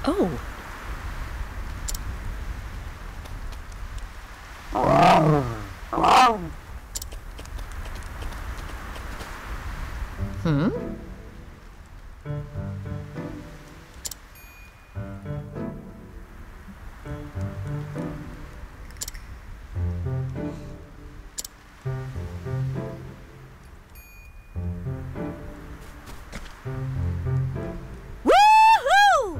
Oh. Hmm? Woohoo!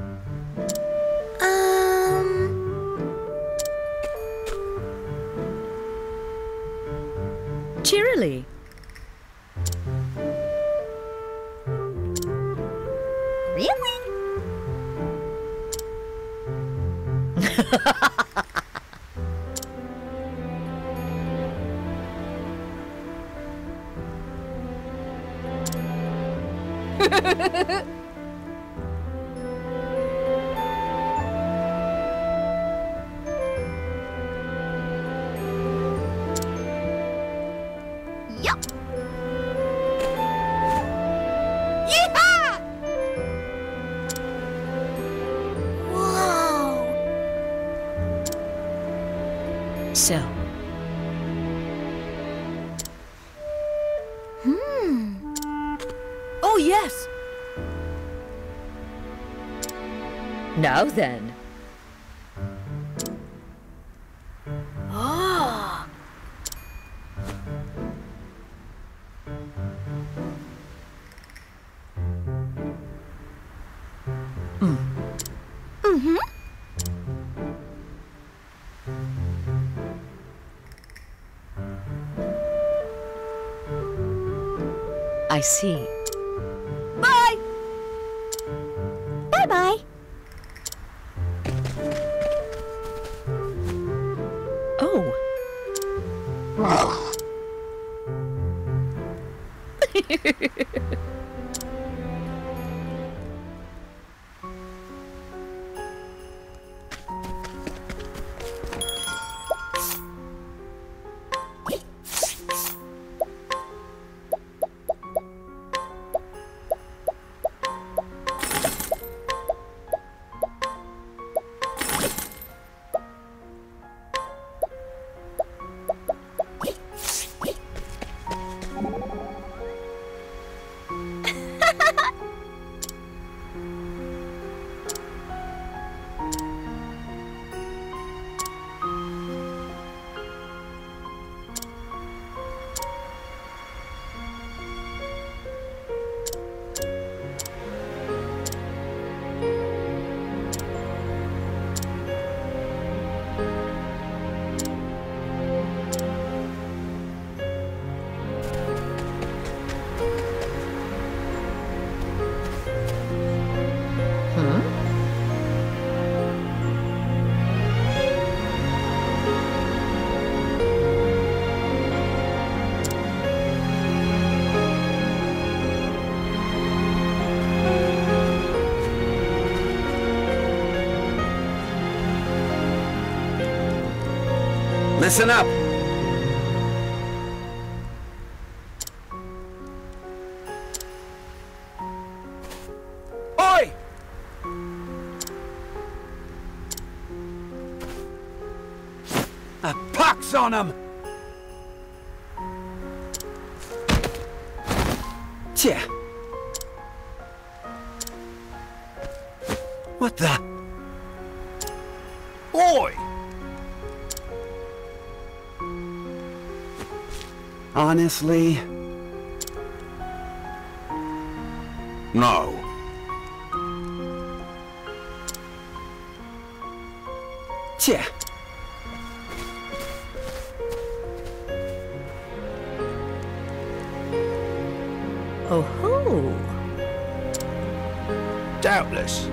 Cheerily. Really? Yup. Yeehaw! Whoa. So. Oh, yes. Now then. Oh. Mm-hmm. I see. Bye. Bye-bye. Oh. Listen up! Oi! A pox on 'em! Tja. What the? Oi! Honestly? No. Tja. Oh ho. Doubtless.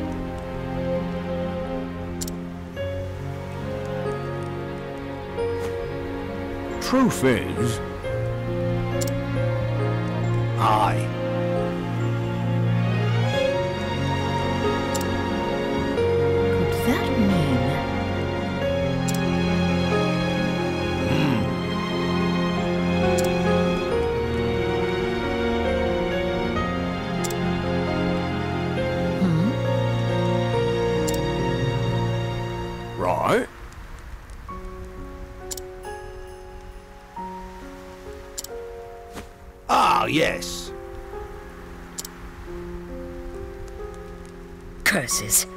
Truth is... Aye. Could that mean? yes. Curses.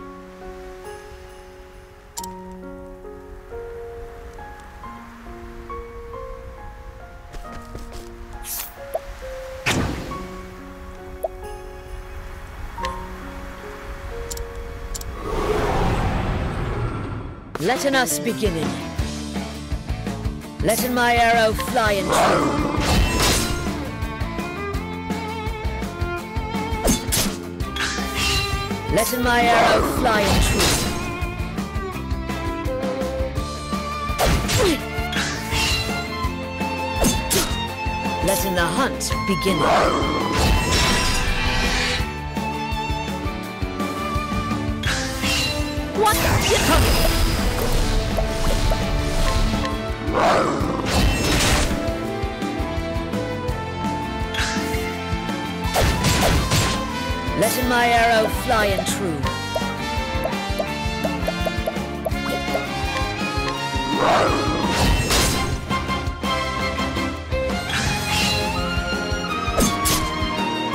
Letten us beginning. Letten my arrow fly in true. Letten my arrow fly in true. Letten the hunt beginning. What? Letting my arrow fly in true.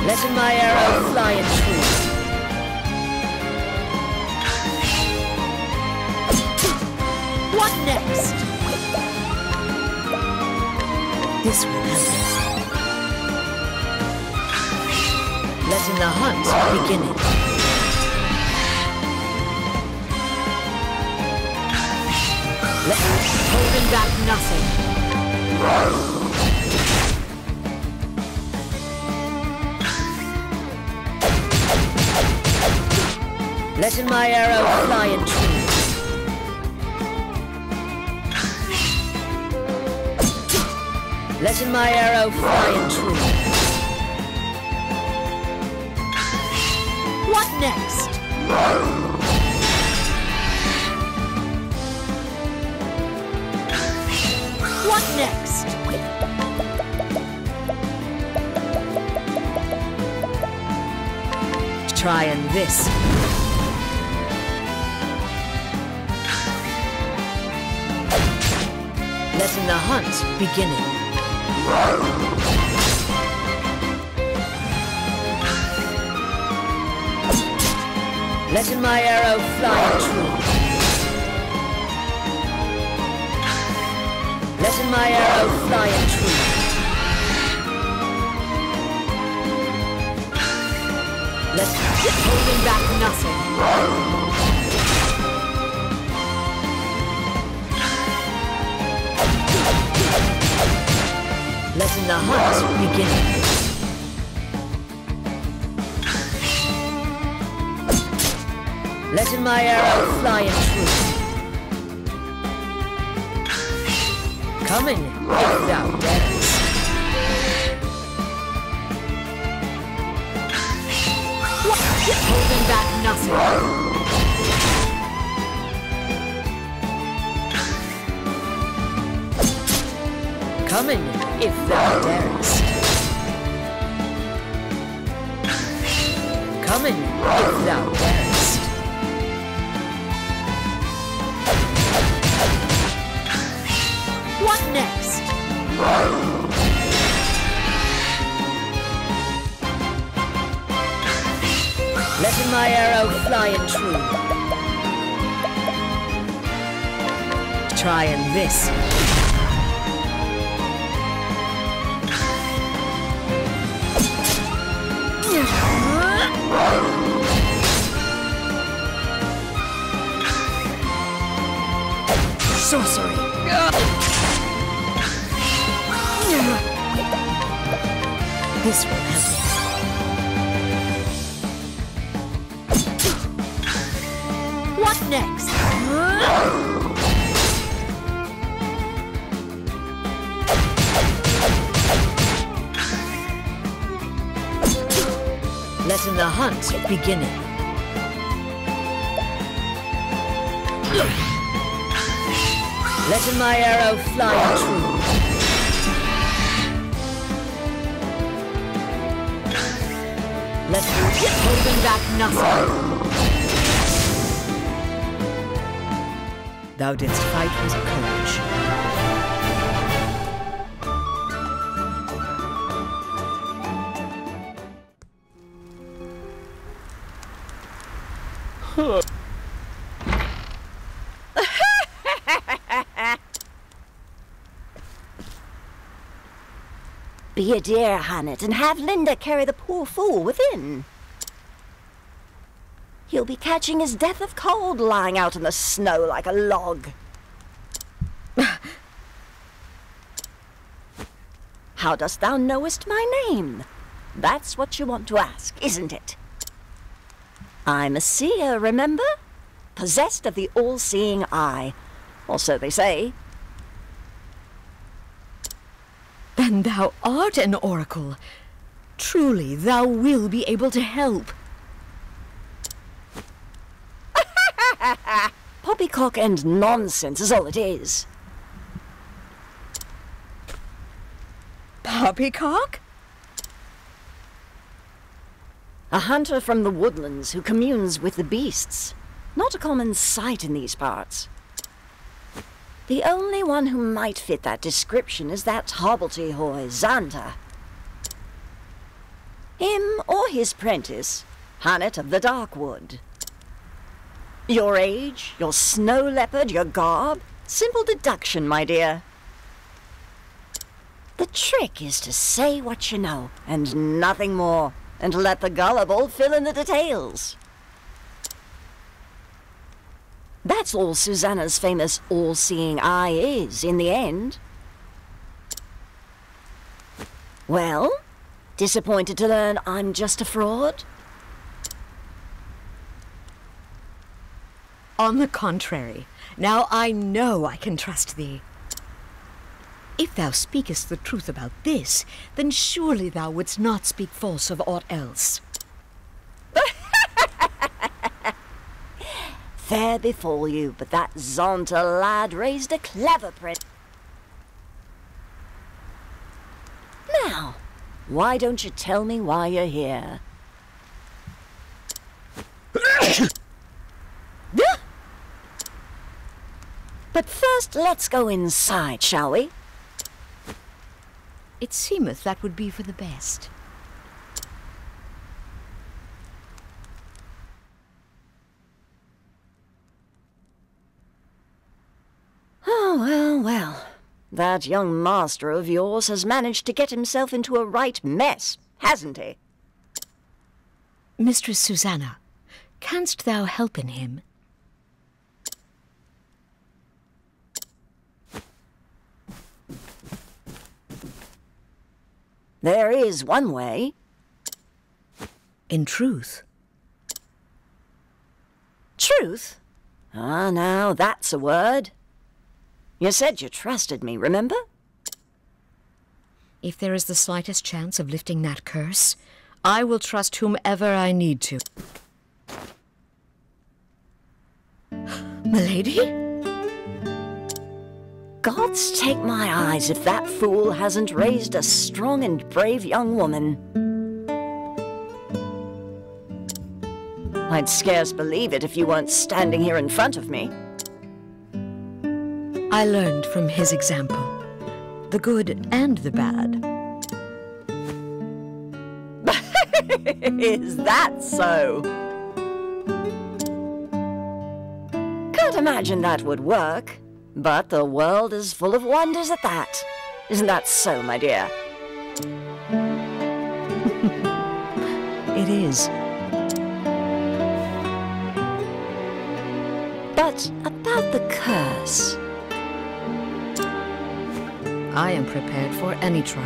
Letting my arrow fly in true. What next? This will help us. Letting the hunt beginning. Holding back nothing. Letting my arrow fly in true. Letting my arrow fly in true. What next? What next? Trying this. Letting the hunt beginning. Letting my arrow fly true. Letting my arrow fly true. Holding back nothing. Letting the hunt begin. Letting my arrow fly in true. Coming, if thou darest. Holding back nothing. Coming, if thou darest. Coming, if thou darest. What next? Letting my arrow fly in true. Trying this. Sorcery. This will help us. What next? Letting the hunt beginning. Letting my arrow fly true. Holding back nothing. Thou didst fight with courage. Be a dear, Hannet, and have Linda carry the poor fool within. He'll be catching his death of cold lying out in the snow like a log. How dost thou knowest my name? That's what you want to ask, isn't it? I'm a seer, remember? Possessed of the all-seeing eye. Or so they say. Then thou art an oracle. Truly, thou will be able to help. Poppycock and nonsense is all it is. Poppycock? A hunter from the woodlands who communes with the beasts. Not a common sight in these parts. The only one who might fit that description is that hobbledehoy, Xanta. Him or his prentice, Hannet of the Darkwood. Your age, your snow leopard, your garb. Simple deduction, my dear. The trick is to say what you know, and nothing more, and let the gullible fill in the details. That's all Susanna's famous all-seeing eye is, in the end. Well, disappointed to learn I'm just a fraud? On the contrary, now I know I can trust thee. If thou speakest the truth about this, then surely thou wouldst not speak false of aught else. Fair befall you, but that Xanta lad raised a clever prince. Now, why don't you tell me why you're here? But first, let's go inside, shall we? It seemeth that would be for the best. Oh, well, well. That young master of yours has managed to get himself into a right mess, hasn't he? Mistress Susanna, canst thou help in him? There is one way. In truth. Truth? Ah, now that's a word. You said you trusted me, remember? If there is the slightest chance of lifting that curse, I will trust whomever I need to. Milady? Gods take my eyes if that fool hasn't raised a strong and brave young woman. I'd scarce believe it if you weren't standing here in front of me. I learned from his example, the good and the bad. Is that so? Can't imagine that would work, but the world is full of wonders at that. Isn't that so, my dear? It is. But about the curse... I am prepared for any trial.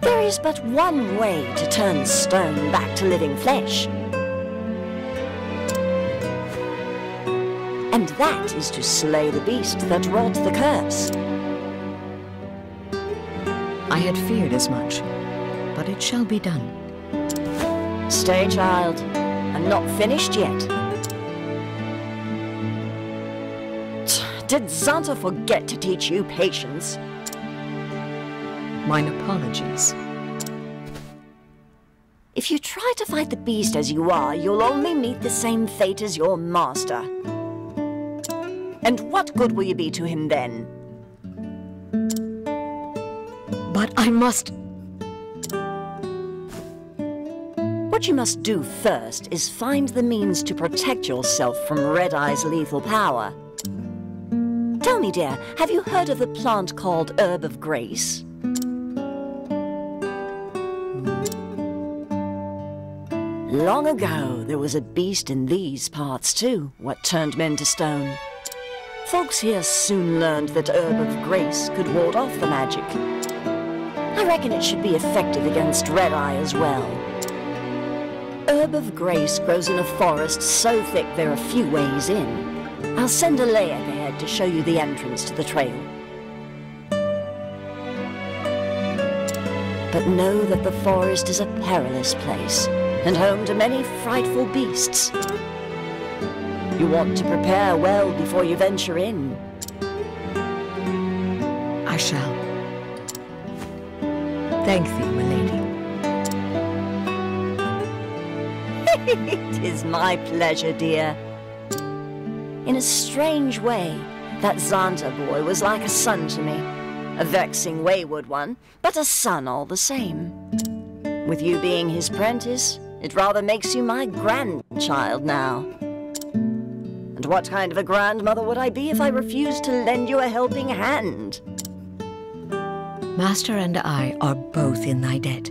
There is but one way to turn stone back to living flesh. And that is to slay the beast that wrought the curse. I had feared as much, but it shall be done. Stay, child. I'm not finished yet. Did Xanta forget to teach you patience? Mine apologies. If you try to fight the beast as you are, you'll only meet the same fate as your master. And what good will you be to him then? But I must... What you must do first is find the means to protect yourself from Red Eye's lethal power. Tell me, dear, have you heard of the plant called Herb of Grace? Long ago, there was a beast in these parts too, what turned men to stone. Folks here soon learned that Herb of Grace could ward off the magic. I reckon it should be effective against Red Eye as well. Herb of Grace grows in a forest so thick there are few ways in. I'll send a lay ahead to show you the entrance to the trail. But know that the forest is a perilous place, and home to many frightful beasts. You want to prepare well before you venture in. I shall. Thank thee, my lady. It is my pleasure, dear. In a strange way, that Xanta boy was like a son to me. A vexing, wayward one, but a son all the same. With you being his prentice, it rather makes you my grandchild now. And what kind of a grandmother would I be if I refused to lend you a helping hand? Master and I are both in thy debt.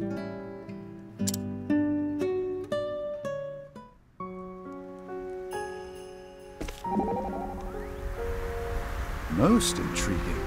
Most intriguing.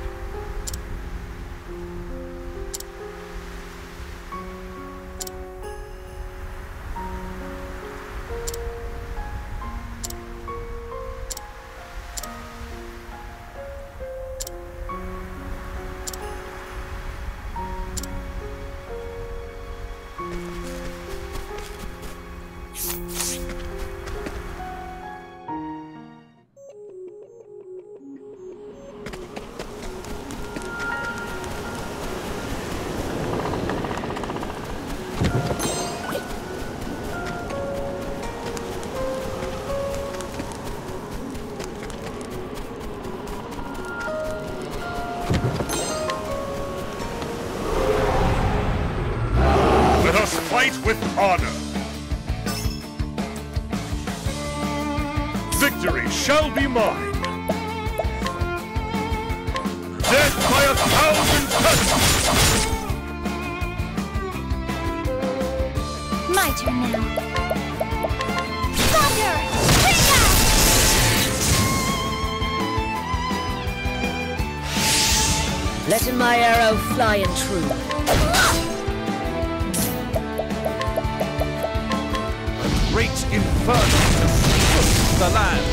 With honor. Victory shall be mine. Death by 1,000 cuts. My turn now. Thunder! Letting my arrow fly and true. Great inferno to sweep the land.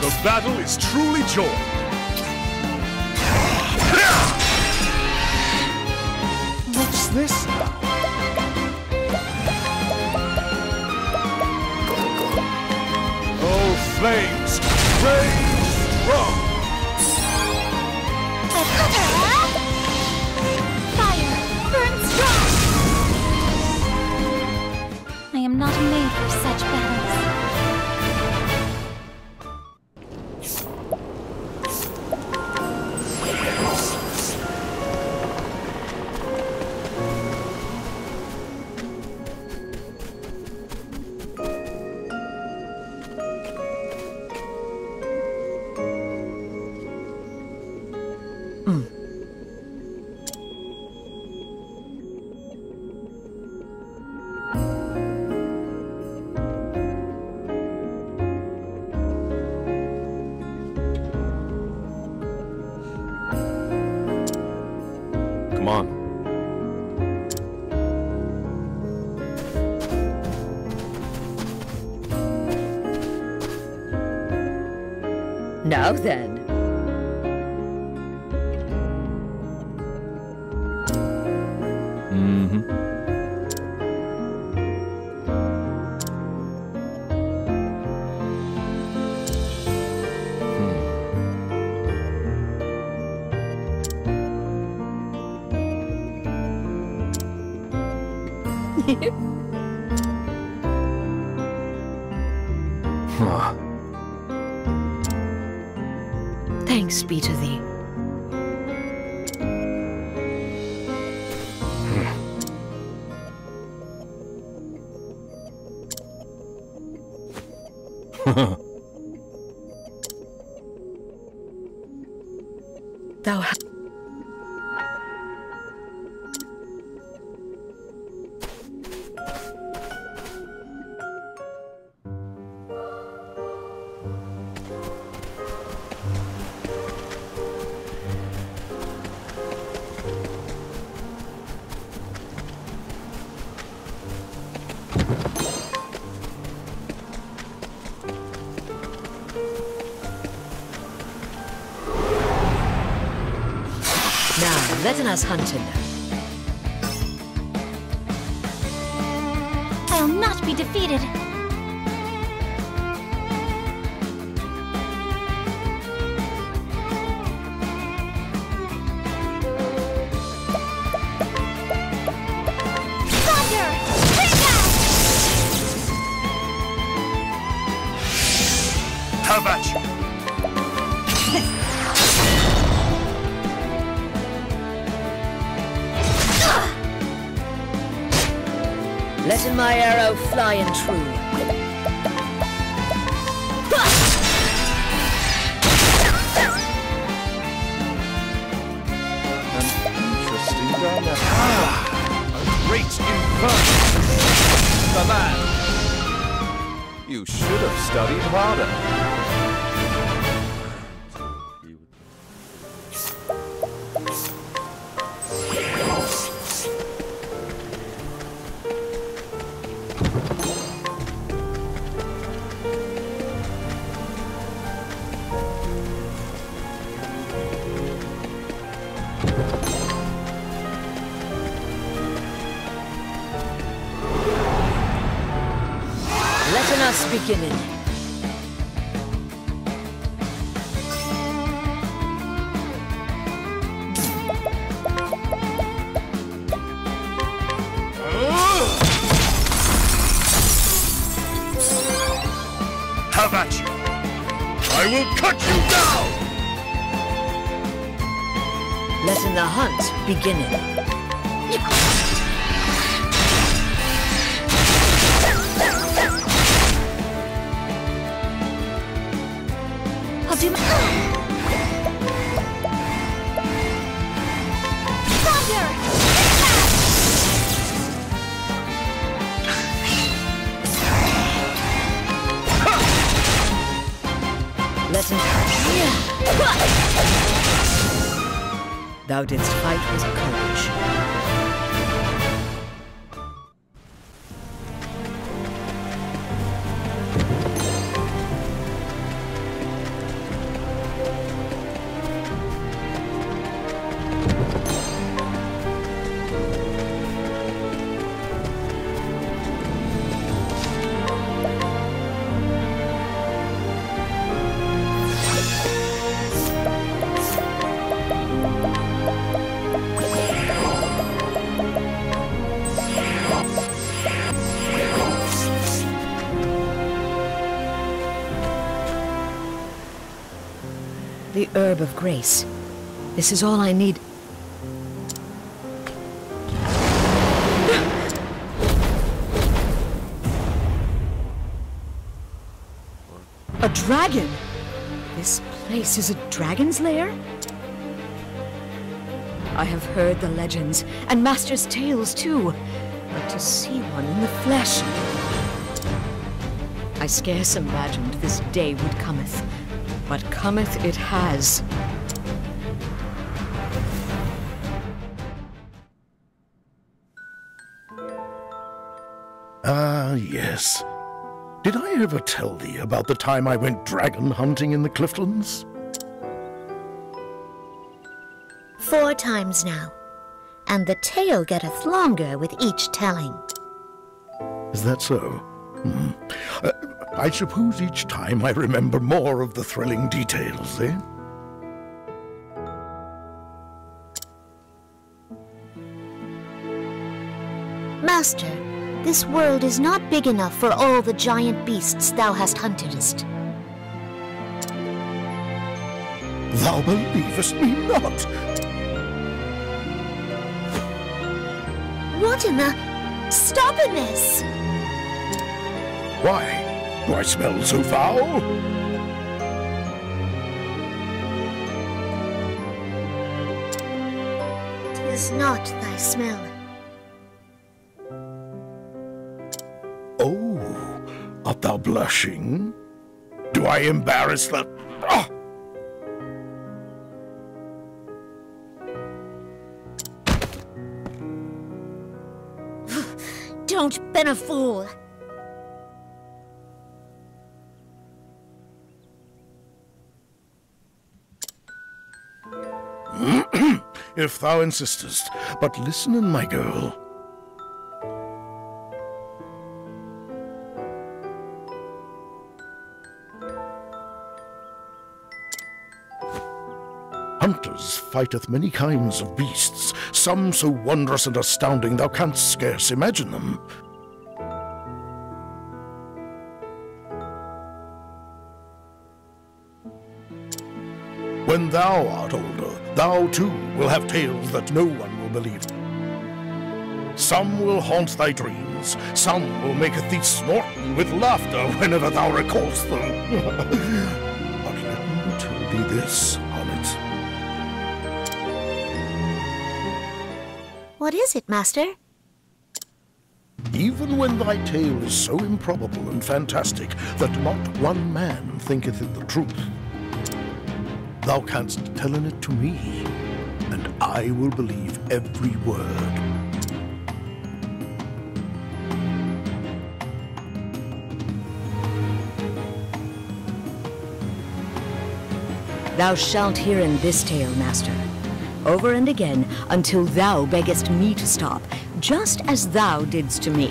The battle is truly joined. What's this now? Oh, flames, rage strong. I am not made for such battles. Come on. Now then. Thanks be to thee. Thou Now, let us hunt him. I'll not be defeated. Thunder! Bring out! Have at you! Let my arrow fly and true. Interesting dynamic. A great inferno. The man. You should have studied harder. Let us begin it. Have at you! I will cut you down! Let the hunt begin it. I'll do my... Thunder! Let him... Thou didst fight with courage. The herb of grace. This is all I need. A dragon! This place is a dragon's lair? I have heard the legends, and Master's tales too, but to see one in the flesh... I scarce imagined this day would cometh, but cometh it has. Ah, yes. Did I ever tell thee about the time I went dragon hunting in the Cliftlands? 4 times now, and the tale getteth longer with each telling. Is that so? I suppose each time I remember more of the thrilling details, eh? Master, this world is not big enough for all the giant beasts thou hast huntedest. Thou believest me not! What in the... Stop in this! Why? Do I smell so foul? 'Tis not thy smell. Oh, art thou blushing? Do I embarrass the... Ah! Don't been a fool. If thou insistest, but listen in, my girl. Hunters fighteth many kinds of beasts, some so wondrous and astounding thou canst scarce imagine them. When thou art older, thou too will have tales that no one will believe. Some will haunt thy dreams, some will maketh thee snort with laughter whenever thou recallest them. But let me tell thee this, Honnet. What is it, Master? Even when thy tale is so improbable and fantastic that not one man thinketh it the truth, thou canst tell it to me, and I will believe every word. Thou shalt hear in this tale, Master, over and again, until thou beggest me to stop, just as thou didst to me.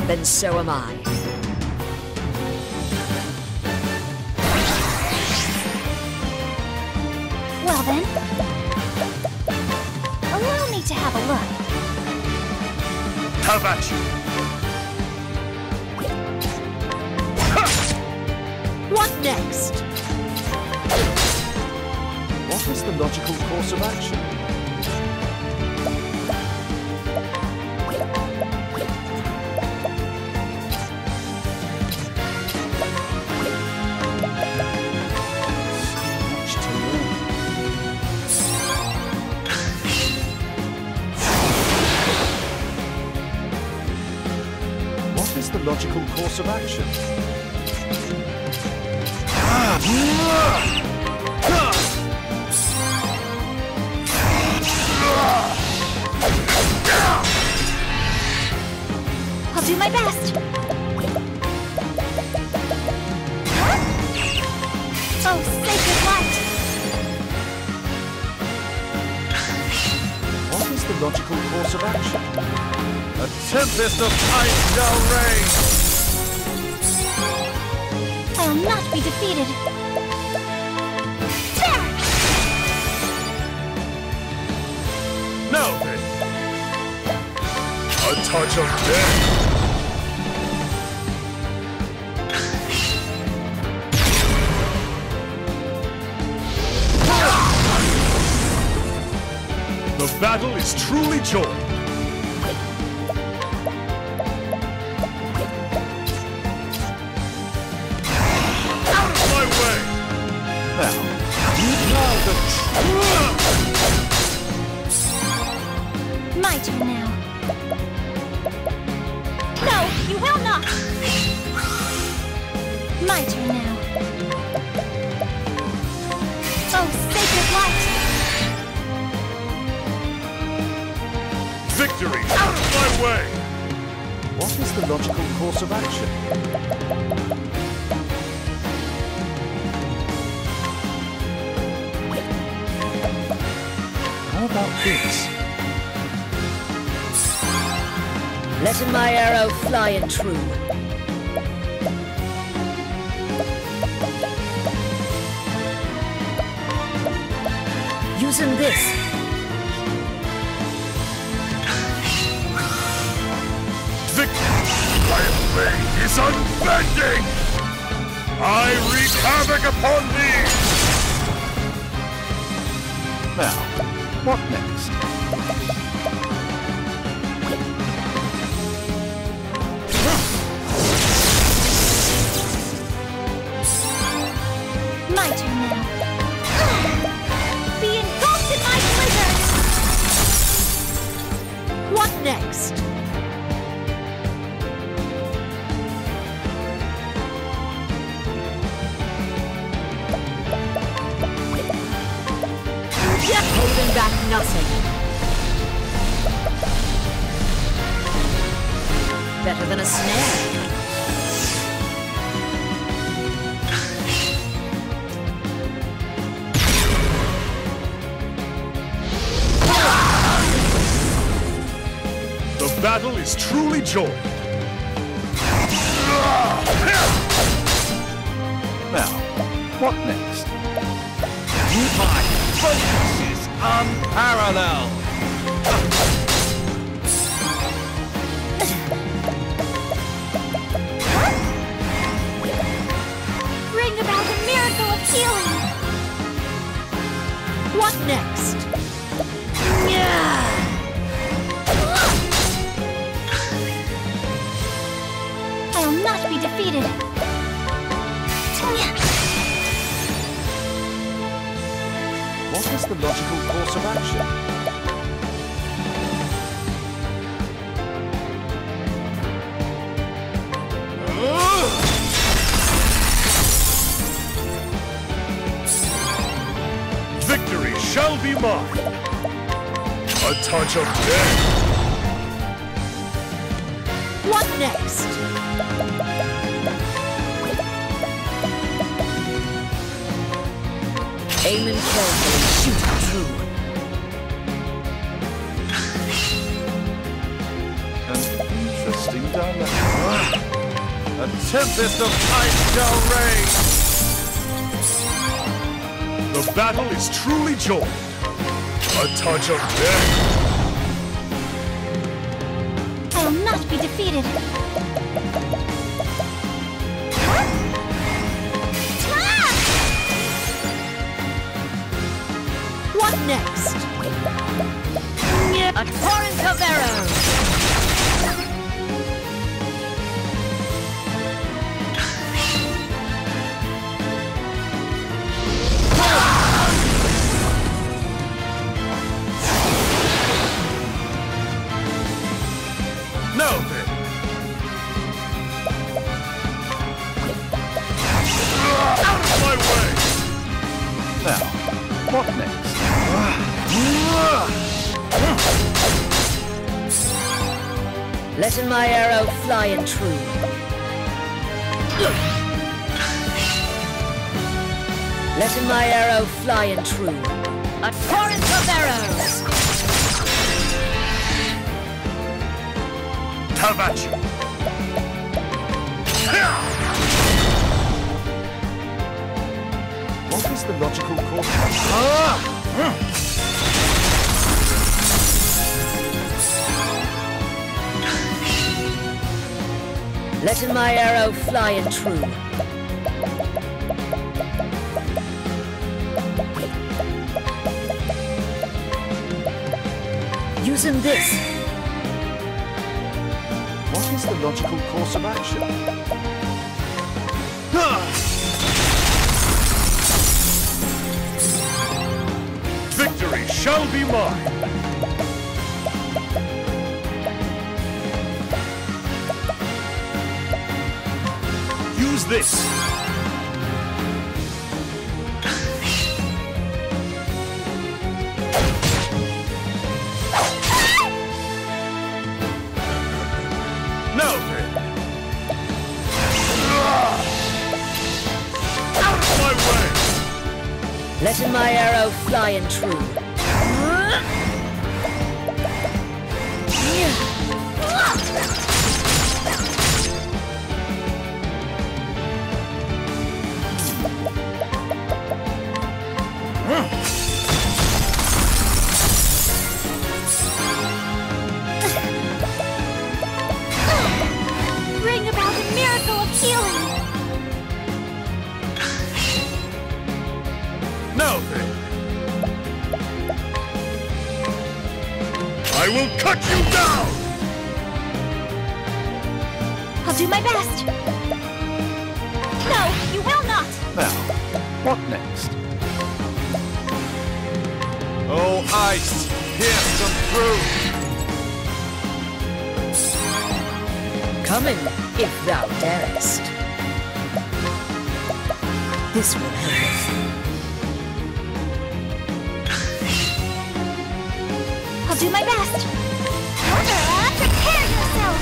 Then so am I. Well then, allow me to have a look. Have at you! What next? What is the logical course of action? Much to learn. What is the logical course of action? I'll do my best. Oh, sacred light! What is the logical course of action? A tempest of ice shall reign! I'll not be defeated. There! Now then! A touch of death! The battle is truly joined! Out of my way! Now My turn now. No, you will not! My turn now. Oh, sacred light! Victory! Out of my way! what is the logical course of action? How about this? Letting my arrow fly and true. Using this. Victory! My blade is unbending! I wreak havoc upon thee! Now, what next? next? Holding back nothing. Better than a snare. The battle is truly joined. Now, what next? My focus is unparalleled. Bring about a miracle of healing. What next? I'll not be defeated. What is the logical course of action? Victory shall be mine. A touch of death. What next? Aim and carefully, shoot it true. An interesting dilemma. A tempest of ice shall reign. The battle is truly joined. A touch of death. I'll not be defeated. What next? A torrent of arrows! Now then. Out of my way! Now, what next? Letting my arrow fly and true. Letting my arrow fly and true. A torrent of arrows! Have at you! What is the logical course of Letting my arrow fly and true. Using this. What is the logical course of action? Victory shall be mine! Use this! Now then! Out of my way! Letting my arrow fly and true. Bring about a miracle of healing. Now then! I will cut you down! I'll do my best. No, you will not. Now, what next? Oh, ice! Pierce them through! Come in, if thou darest. This will help us. I'll do my best. Prepare yourself.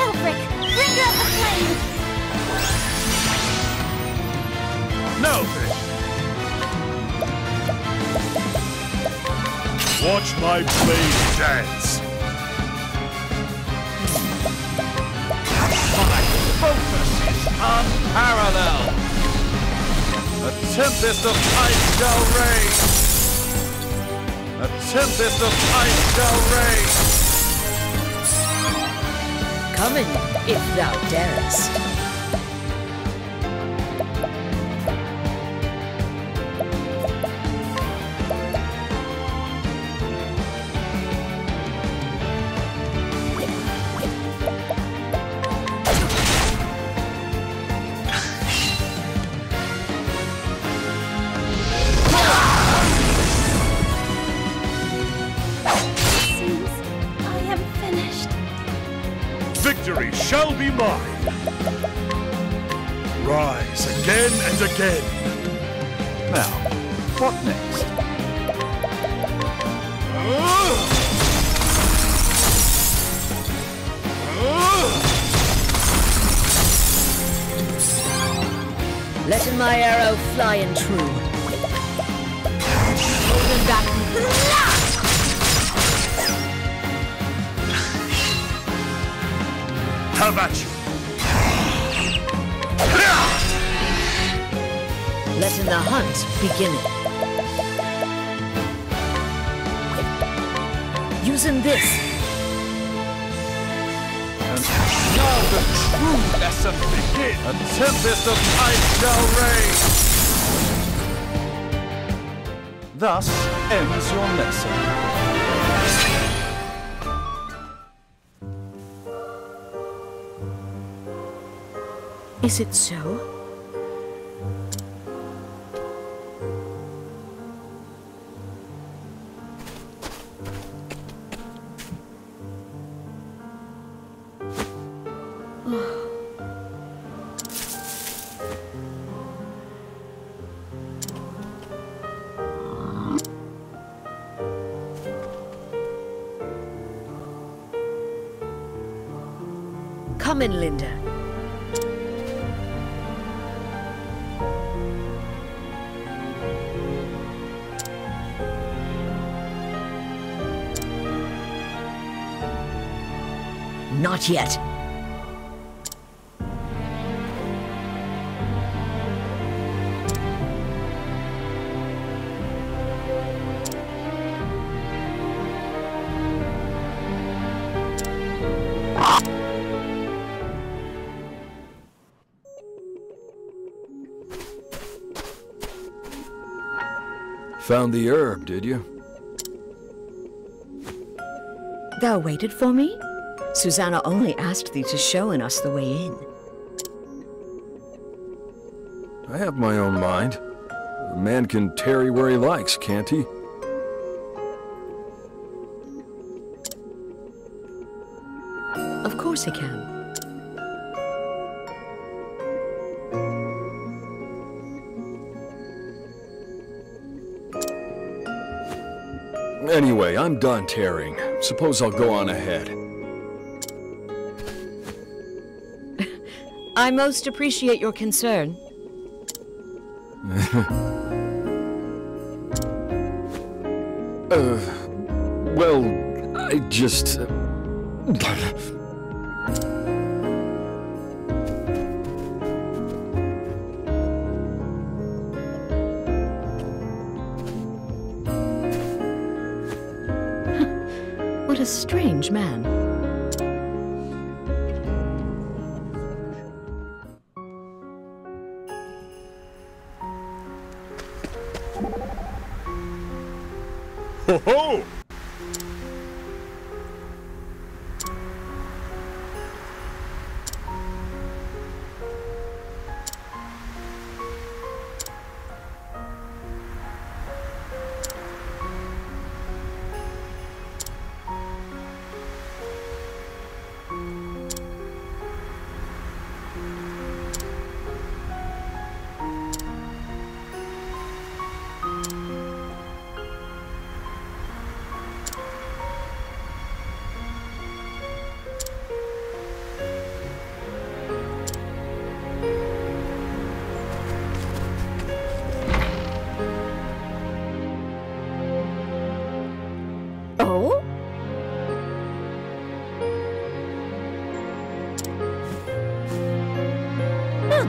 Elfric, bring out the flame. No, Fish. Watch my blade dance. My focus is unparalleled. A tempest of ice shall reign. A tempest of ice shall reign. Come in, if thou darest. Victory shall be mine! Rise again and again! Now, what next? Letting my arrow fly and true. Holding back. Have at you! Letting the hunt begin. Using this. And now the true lesson begins. A tempest of ice shall reign. Thus ends your lesson. Is it so? Come in, Linda. Not yet. Found the herb, did you? Thou waited for me? Susanna only asked thee to show us the way in. I have my own mind. A man can tarry where he likes, can't he? Of course he can. Anyway, I'm done tarrying. Suppose I'll go on ahead. I most appreciate your concern. Well, I just... What a strange man. Ho ho!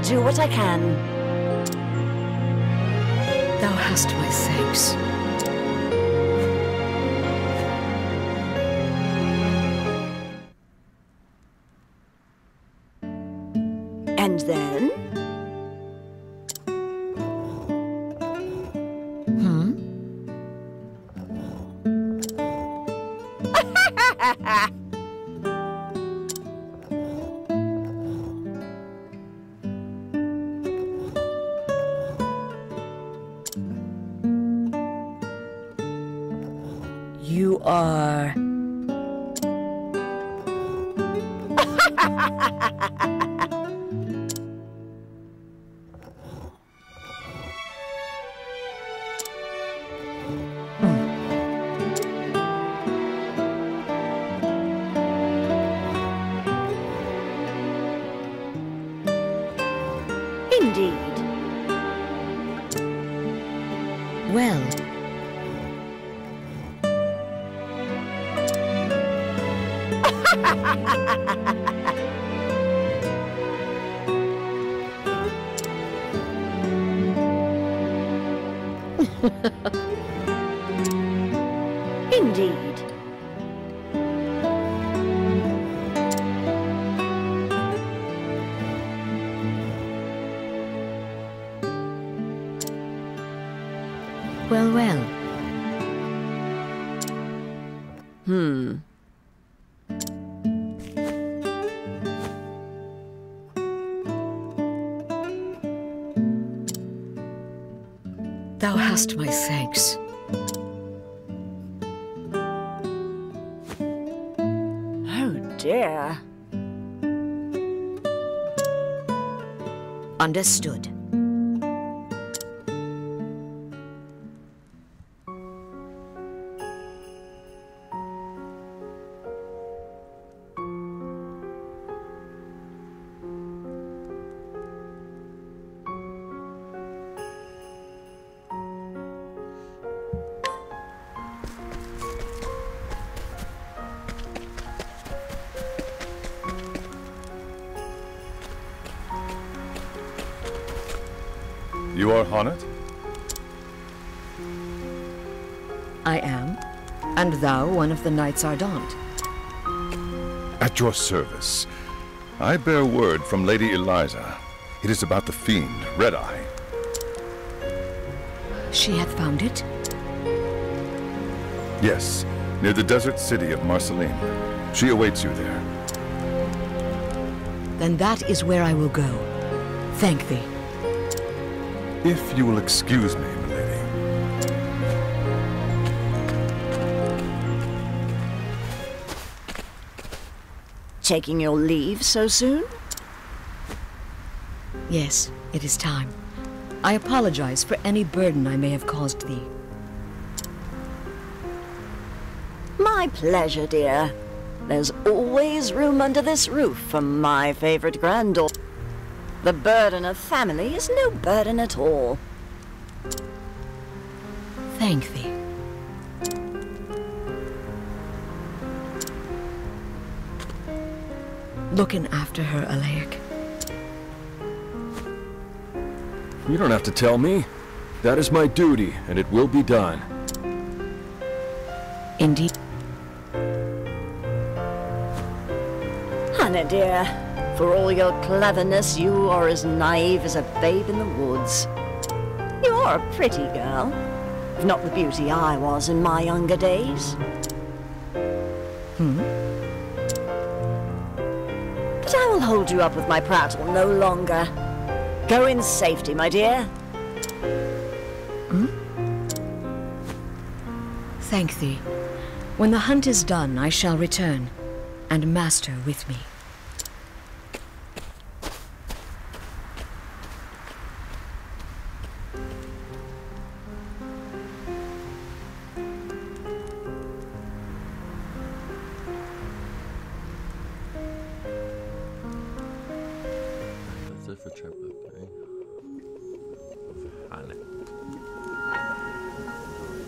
do what I can. Thou hast my thanks. And then? You are... Indeed. Well... Indeed. Well, well. Thou hast my thanks. Oh dear. Understood. You are Honnet? I am. And thou one of the Knights Ardent. At your service. I bear word from Lady Eliza. It is about the fiend, Red Eye. She hath found it? Yes, near the desert city of Marceline. She awaits you there. Then that is where I will go. Thank thee. If you will excuse me, milady. Taking your leave so soon? Yes, it is time. I apologize for any burden I may have caused thee. My pleasure, dear. There's always room under this roof for my favorite granddaughter. The burden of family is no burden at all. Thank thee. Looking after her, Alaic. You don't have to tell me. That is my duty, and it will be done. Indeed. Hannah, dear, for all your cleverness, you are as naive as a babe in the woods. You are a pretty girl, if not the beauty I was in my younger days. But I will hold you up with my prattle no longer. Go in safety, my dear. Thank thee. When the hunt is done, I shall return, and Master with me. That's it for chapter 3.